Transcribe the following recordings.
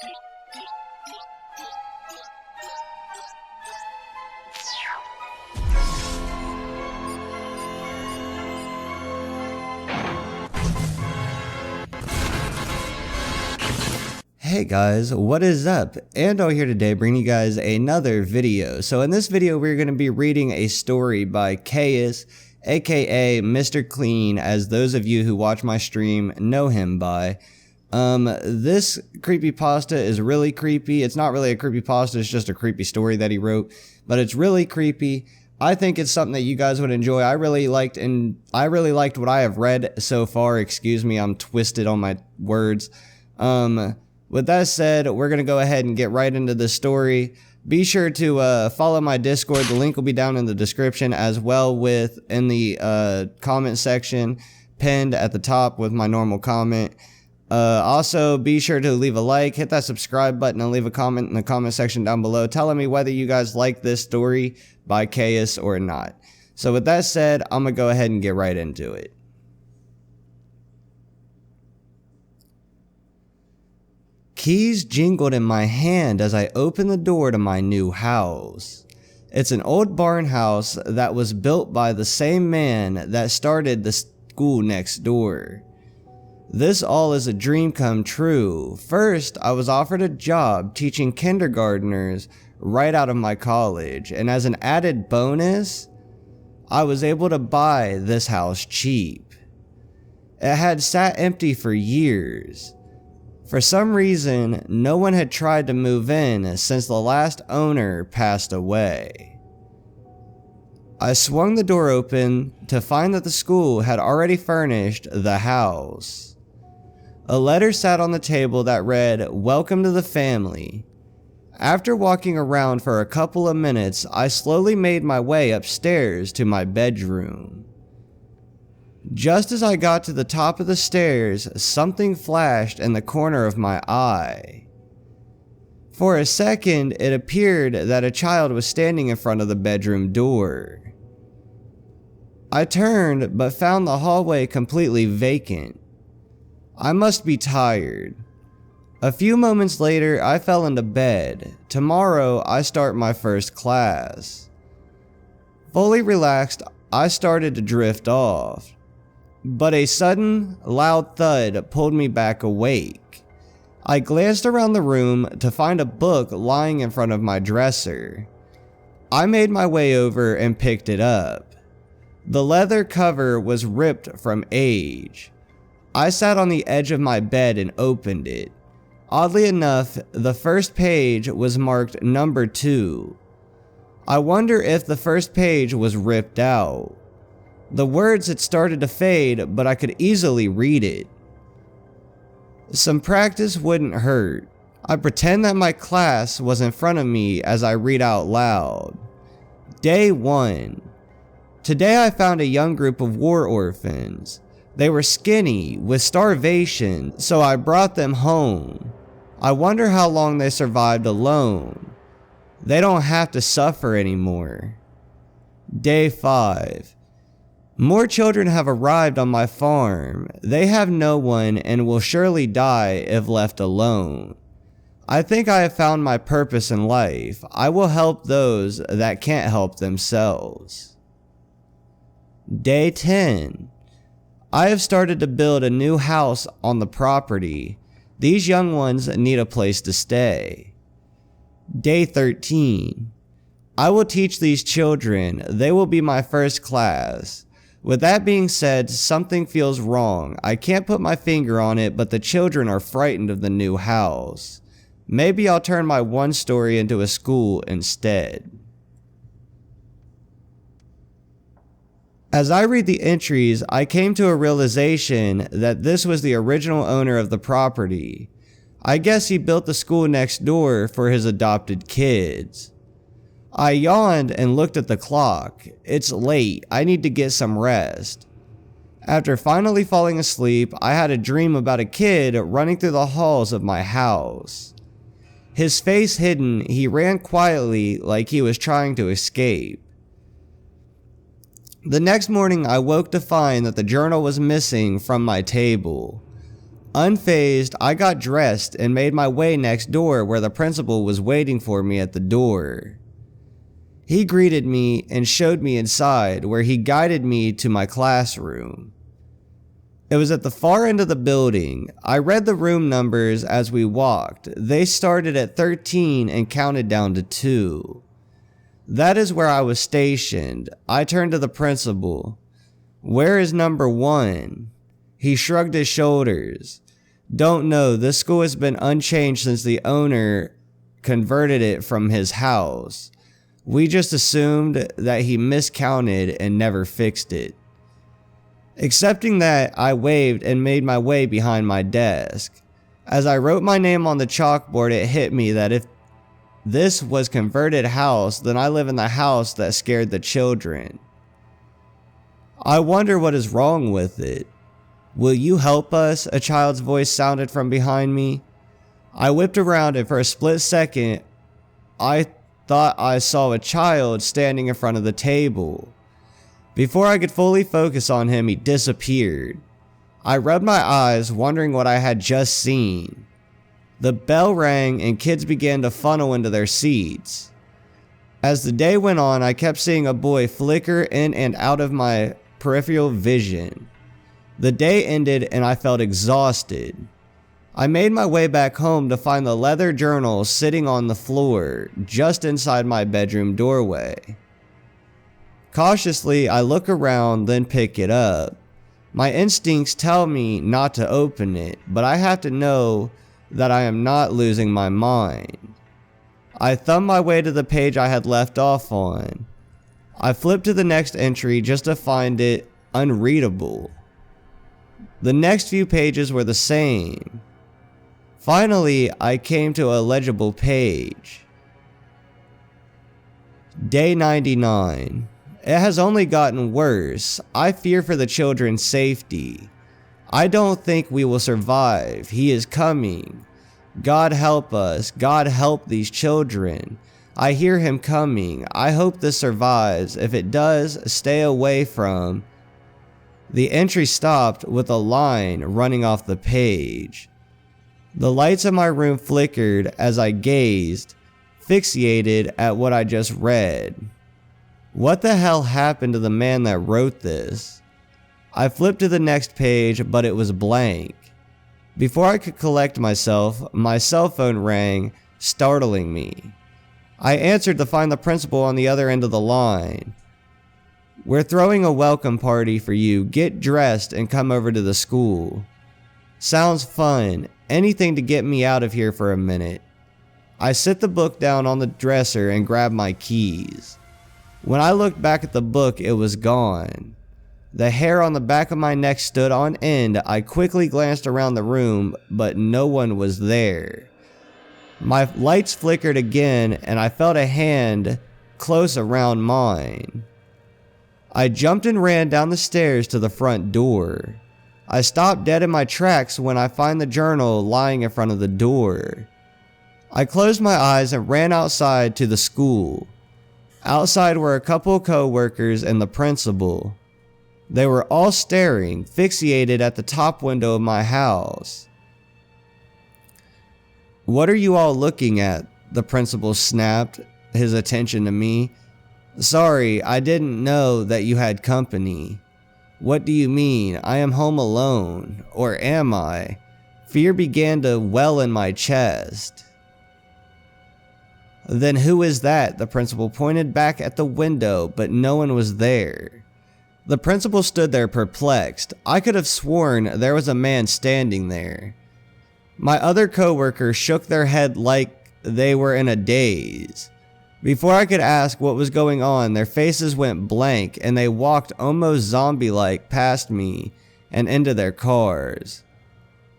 Hey guys, what is up? Andaull here today bringing you guys another video. So in this video we're going to be reading a story by Caius, aka Mr. Clean, as those of you who watch my stream know him by. This creepypasta is really creepy. It's not really a creepypasta, it's just a creepy story that he wrote, but it's really creepy. I think it's something that you guys would enjoy. I really liked what I have read so far. Excuse me, I'm twisted on my words. With that said, we're going to go ahead and get right into the story. Be sure to follow my Discord. The link will be down in the description, as well with in the comment section pinned at the top with my normal comment. Also, be sure to leave a like, hit that subscribe button, and leave a comment in the comment section down below telling me whether you guys like this story by Caius or not. So with that said, I'm going to go ahead and get right into it. Keys jingled in my hand as I opened the door to my new house. It's an old barn house that was built by the same man that started the school next door. This all is a dream come true. First, I was offered a job teaching kindergartners right out of my college, and as an added bonus, I was able to buy this house cheap. It had sat empty for years. For some reason, no one had tried to move in since the last owner passed away. I swung the door open to find that the school had already furnished the house. A letter sat on the table that read, "Welcome to the family." After walking around for a couple of minutes, I slowly made my way upstairs to my bedroom. Just as I got to the top of the stairs, something flashed in the corner of my eye. For a second, it appeared that a child was standing in front of the bedroom door. I turned, but found the hallway completely vacant. I must be tired. A few moments later, I fell into bed. Tomorrow, I start my first class. Fully relaxed, I started to drift off. But a sudden, loud thud pulled me back awake. I glanced around the room to find a book lying in front of my dresser. I made my way over and picked it up. The leather cover was ripped from age. I sat on the edge of my bed and opened it. Oddly enough, the first page was marked number 2. I wonder if the first page was ripped out. The words had started to fade, but I could easily read it. Some practice wouldn't hurt. I pretend that my class was in front of me as I read out loud. Day 1. Today I found a young group of war orphans. They were skinny, with starvation, so I brought them home. I wonder how long they survived alone. They don't have to suffer anymore. Day 5. More children have arrived on my farm. They have no one and will surely die if left alone. I think I have found my purpose in life. I will help those that can't help themselves. Day 10. I have started to build a new house on the property. These young ones need a place to stay. Day 13. I will teach these children. They will be my first class. With that being said, something feels wrong. I can't put my finger on it, but the children are frightened of the new house. Maybe I'll turn my one story into a school instead. As I read the entries, I came to a realization that this was the original owner of the property. I guess he built the school next door for his adopted kids. I yawned and looked at the clock. It's late. I need to get some rest. After finally falling asleep, I had a dream about a kid running through the halls of my house. His face hidden, he ran quietly like he was trying to escape. The next morning, I woke to find that the journal was missing from my table. Unfazed, I got dressed and made my way next door where the principal was waiting for me at the door. He greeted me and showed me inside, where he guided me to my classroom. It was at the far end of the building. I read the room numbers as we walked. They started at 13 and counted down to 2. That is where I was stationed. I turned to the principal. "Where is number 1? He shrugged his shoulders. "Don't know. This school has been unchanged since the owner converted it from his house. We just assumed that he miscounted and never fixed it." Accepting that, I waved and made my way behind my desk. As I wrote my name on the chalkboard, it hit me that if this was converted house, then I live in the house that scared the children. I wonder what is wrong with it. "Will you help us?" a child's voice sounded from behind me. I whipped around and for a split second, I thought I saw a child standing in front of the table. Before I could fully focus on him, he disappeared. I rubbed my eyes, wondering what I had just seen. The bell rang and kids began to funnel into their seats. As the day went on, I kept seeing a boy flicker in and out of my peripheral vision. The day ended and I felt exhausted. I made my way back home to find the leather journal sitting on the floor just inside my bedroom doorway. Cautiously, I look around, then pick it up. My instincts tell me not to open it, but I have to know that I am not losing my mind. I thumb my way to the page I had left off on. I flip to the next entry just to find it unreadable. The next few pages were the same. Finally, I came to a legible page. Day 99. It has only gotten worse. I fear for the children's safety. I don't think we will survive. He is coming. God help us. God help these children. I hear him coming. I hope this survives. If it does, stay away from. The entry stopped with a line running off the page. The lights in my room flickered as I gazed, fixated at what I just read. What the hell happened to the man that wrote this? I flipped to the next page, but it was blank. Before I could collect myself, my cell phone rang, startling me. I answered to find the principal on the other end of the line. "We're throwing a welcome party for you. Get dressed and come over to the school." Sounds fun. Anything to get me out of here for a minute. I set the book down on the dresser and grabbed my keys. When I looked back at the book, it was gone. The hair on the back of my neck stood on end. I quickly glanced around the room, but no one was there. My lights flickered again, and I felt a hand close around mine. I jumped and ran down the stairs to the front door. I stopped dead in my tracks when I find the journal lying in front of the door. I closed my eyes and ran outside to the school. Outside were a couple of co-workers and the principal. They were all staring, fixated at the top window of my house. "What are you all looking at?" the principal snapped, his attention to me. "Sorry, I didn't know that you had company." "What do you mean? I am home alone. Or am I?" Fear began to well in my chest. "Then who is that?" The principal pointed back at the window, but no one was there. The principal stood there perplexed. I could have sworn there was a man standing there. My other coworkers shook their head like they were in a daze. Before I could ask what was going on, their faces went blank and they walked almost zombie-like past me and into their cars.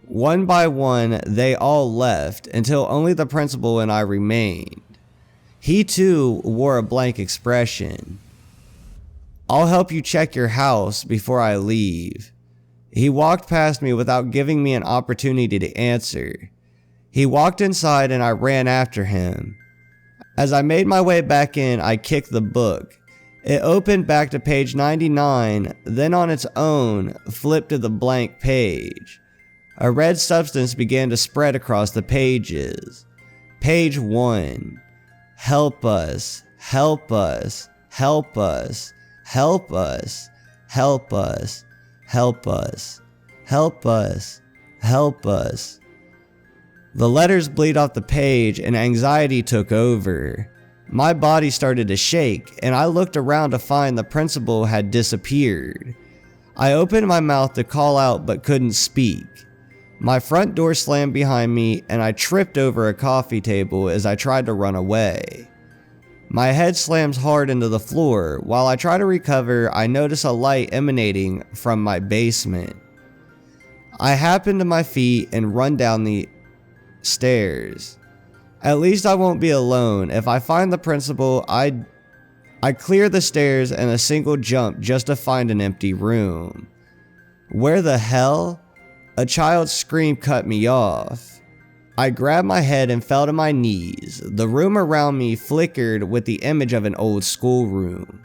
One by one, they all left until only the principal and I remained. He too wore a blank expression. "I'll help you check your house before I leave." He walked past me without giving me an opportunity to answer. He walked inside and I ran after him. As I made my way back in, I kicked the book. It opened back to page 99, then on its own, flipped to the blank page. A red substance began to spread across the pages. Page 1. Help us, help us, help us, help us, help us, help us, help us, help us. The letters bleed off the page and anxiety took over. My body started to shake and I looked around to find the principal had disappeared. I opened my mouth to call out but couldn't speak. My front door slammed behind me and I tripped over a coffee table as I tried to run away. My head slams hard into the floor. While I try to recover, I notice a light emanating from my basement. I happen to my feet and run down the stairs. At least I won't be alone. If I find the principal, I clear the stairs in a single jump just to find an empty room. Where the hell? A child's scream cut me off. I grabbed my head and fell to my knees. The room around me flickered with the image of an old schoolroom.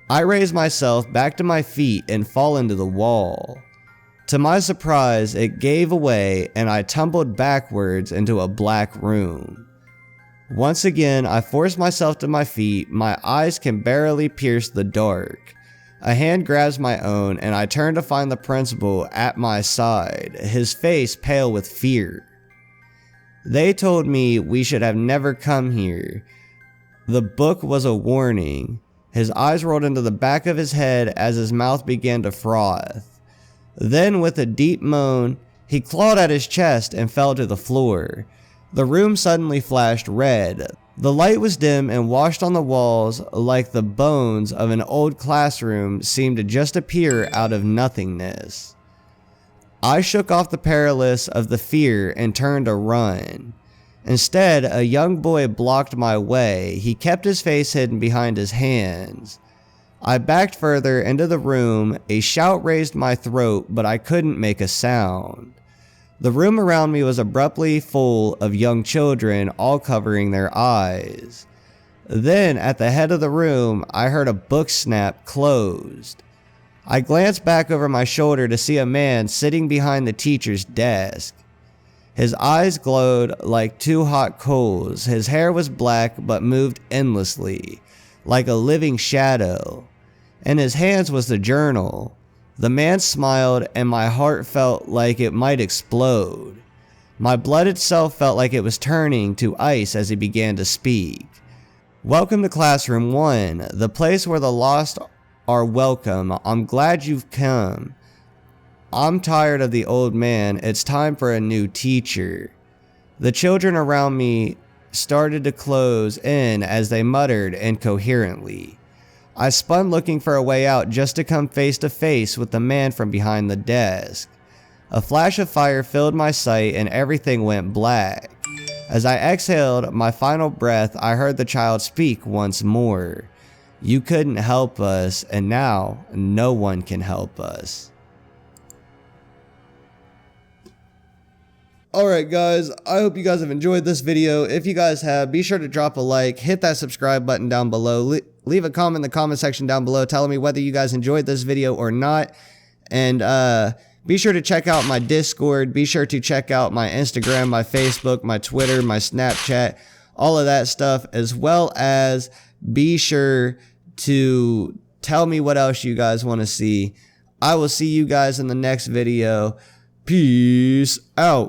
I raise myself back to my feet and fall into the wall. To my surprise, it gave away and I tumbled backwards into a black room. Once again, I force myself to my feet. My eyes can barely pierce the dark. A hand grabs my own and I turn to find the principal at my side, his face pale with fear. They told me we should have never come here. The book was a warning. His eyes rolled into the back of his head as his mouth began to froth. Then with a deep moan, he clawed at his chest and fell to the floor. The room suddenly flashed red. The light was dim and washed on the walls like the bones of an old classroom seemed to just appear out of nothingness. I shook off the paralysis of the fear and turned to run. Instead, a young boy blocked my way. He kept his face hidden behind his hands. I backed further into the room. A shout raised my throat, but I couldn't make a sound. The room around me was abruptly full of young children, all covering their eyes. Then, at the head of the room, I heard a book snap closed. I glanced back over my shoulder to see a man sitting behind the teacher's desk. His eyes glowed like two hot coals. His hair was black but moved endlessly, like a living shadow. In his hands was the journal. The man smiled and my heart felt like it might explode. My blood itself felt like it was turning to ice as he began to speak. Welcome to Classroom 1, the place where the lost are welcome. I'm glad you've come. I'm tired of the old man. It's time for a new teacher. The children around me started to close in as they muttered incoherently. I spun looking for a way out just to come face to face with the man from behind the desk. A flash of fire filled my sight and everything went black. As I exhaled my final breath, I heard the child speak once more. You couldn't help us, and now no one can help us. Alright guys, I hope you guys have enjoyed this video. If you guys have, be sure to drop a like, hit that subscribe button down below, leave a comment in the comment section down below telling me whether you guys enjoyed this video or not, and be sure to check out my Discord, be sure to check out my Instagram, my Facebook, my Twitter, my Snapchat, all of that stuff, as well as be sure to tell me what else you guys want to see. I will see you guys in the next video. Peace out.